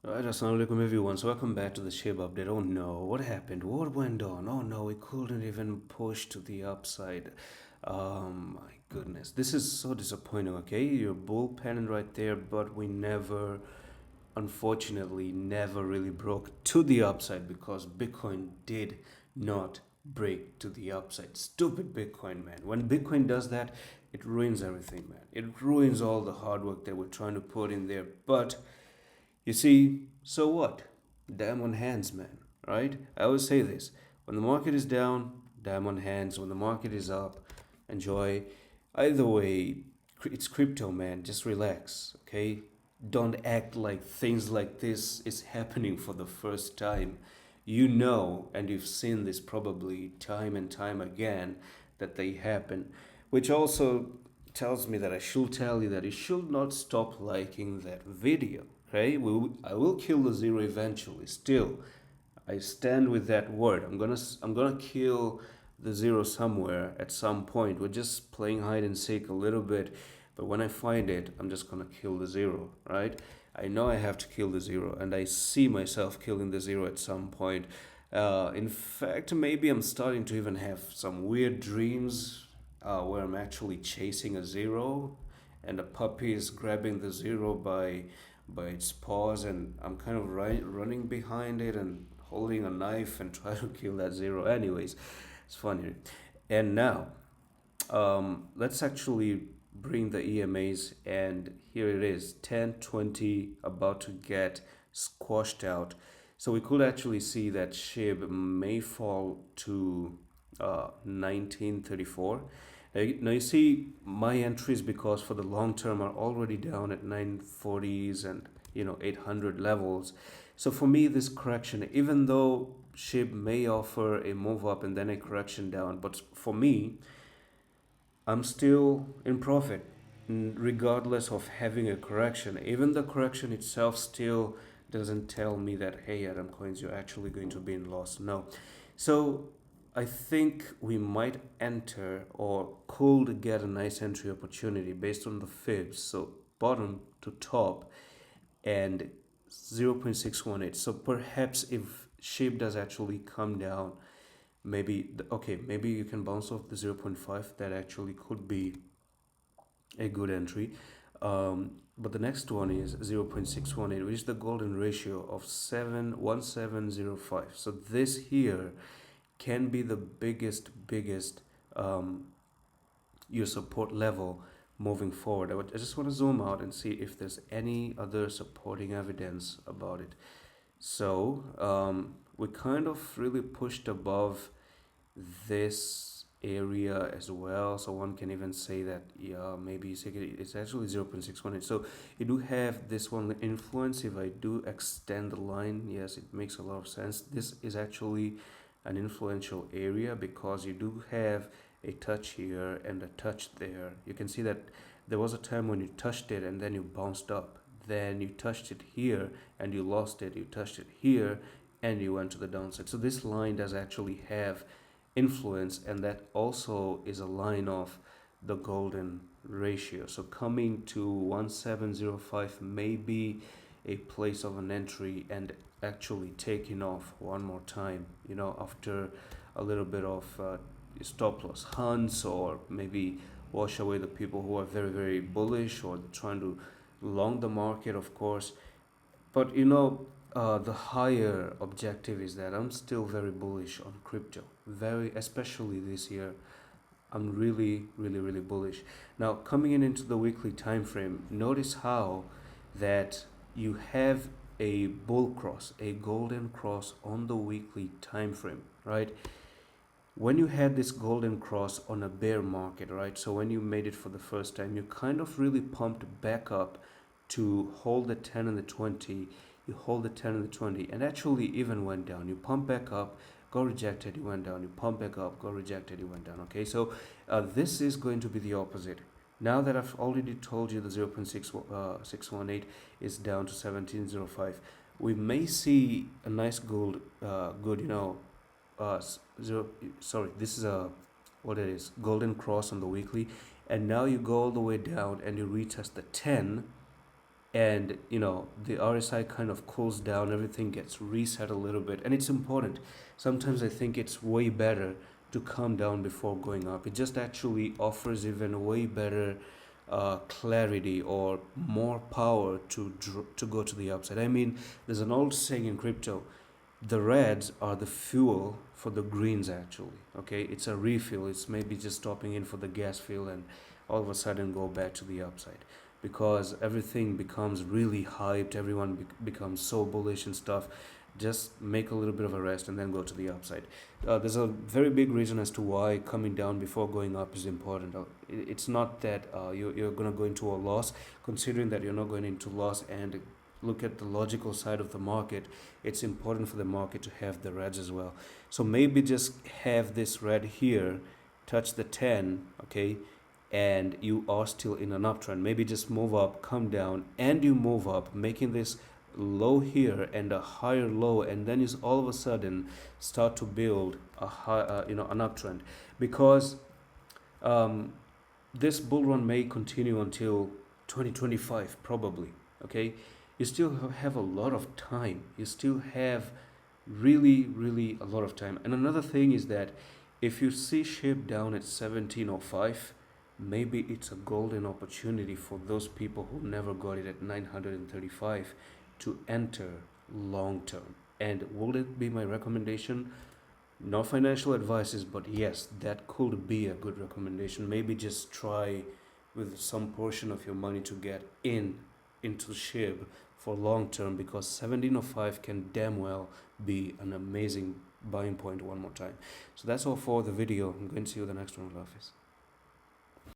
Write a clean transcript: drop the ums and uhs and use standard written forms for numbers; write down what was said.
Alright, assalamualaikum everyone. So welcome back to the SHIB update. Oh no, what happened? What went on? Oh no, we couldn't even push to the upside. My goodness, this is so disappointing. Okay, your bull pennant right there, but we never, unfortunately, never really broke to the upside because Bitcoin did not break to the upside. Stupid Bitcoin, man. When Bitcoin does that, it ruins everything, man. It ruins all the hard work that we're trying to put in there. But you see, so what? Damn on hands, man, right? I always say this when the market is down, damn on hands. When the market is up, enjoy. Either way, it's crypto, man. Just relax, okay? Don't act like things like this is happening for the first time. You know, and you've seen this probably time and time again, that they happen, which also tells me that I should tell you that you should not stop liking that video. Okay, I will kill the zero eventually. Still, I stand with that word. I'm gonna kill the zero somewhere at some point. We're just playing hide and seek a little bit, but when I find it, I'm just gonna kill the zero, right? I know I have to kill the zero, and I see myself killing the zero at some point. In fact, maybe I'm starting to even have some weird dreams where I'm actually chasing a zero, and a puppy is grabbing the zero by its paws, and I'm kind of running behind it and holding a knife and try to kill that zero. Anyways, it's funny. And now, let's actually bring the EMAs, and here it is 10, 20, about to get squashed out. So we could actually see that SHIB may fall to 1934. Now you see my entries, because for the long term, are already down at 940s and 800 levels. So for me, this correction, even though SHIB may offer a move up and then a correction down, but for me, I'm still in profit, regardless of having a correction. Even the correction itself still doesn't tell me that, hey, Adam Coins, you're actually going to be in loss. No. So I think we might enter, or could get a nice entry opportunity based on the fibs. So bottom to top and 0.618. So perhaps if shape does actually come down, maybe okay, maybe you can bounce off the zero point 0.5. That actually could be a good entry. But the next one is 0.618, which is the golden ratio of 71705. So this here can be the biggest your support level moving forward. I just want to zoom out and see if there's any other supporting evidence about it. So we kind of really pushed above this area as well. So one can even say that, yeah, maybe it's actually 0.618. So you do have this one influence. If I do extend the line, yes, it makes a lot of sense. This is actually an influential area because you do have a touch here and a touch there. You can see that there was a time when you touched it and then you bounced up. Then you touched it here and you lost it. You touched it here and you went to the downside. So this line does actually have influence, and that also is a line of the golden ratio. So coming to 1705 may be a place of an entry, and actually taking off one more time, after a little bit of stop loss hunts, or maybe wash away the people who are very, very bullish or trying to long the market, of course. But the higher objective is that I'm still very bullish on crypto, very, especially this year. I'm really, really, really bullish. Now, coming into the weekly time frame, notice how that you have a bull cross, a golden cross on the weekly time frame, right? When you had this golden cross on a bear market, right? So when you made it for the first time, you kind of really pumped back up to hold the 10 and the 20. You hold the 10 and the 20, and actually even went down. You pump back up, go rejected, you went down. You pump back up, go rejected, you went down. Okay, so this is going to be the opposite. Now that I've already told you the 0.618 is down to 1705, we may see a nice good, zero. Sorry, this is a what it is, golden cross on the weekly, and now you go all the way down and you retest the 10, and the RSI kind of cools down, everything gets reset a little bit, and it's important. Sometimes I think it's way better to calm down before going up. It just actually offers even way better clarity or more power to go to the upside. I mean, there's an old saying in crypto: the reds are the fuel for the greens. Actually, okay, it's a refill. It's maybe just stopping in for the gas fill and all of a sudden go back to the upside, because everything becomes really hyped, everyone becomes so bullish and stuff. Just make a little bit of a rest and then go to the upside. There's a very big reason as to why coming down before going up is important. It's not that you're going to go into a loss. Considering that you're not going into loss and look at the logical side of the market, it's important for the market to have the reds as well. So maybe just have this red here touch the 10, okay, and you are still in an uptrend. Maybe just move up, come down, and you move up, making this low here and a higher low, and then you all of a sudden start to build a high, an uptrend, because this bull run may continue until 2025 probably. Okay, you still have a lot of time. You still have really a lot of time. And another thing is that if you see SHIB down at 1705, maybe it's a golden opportunity for those people who never got it at 935 to enter long term. And will it be my recommendation? No financial advices, but yes, that could be a good recommendation. Maybe just try with some portion of your money to get into SHIB for long term, because 1705 can damn well be an amazing buying point one more time. So that's all for the video. I'm going to see you in the next one, office.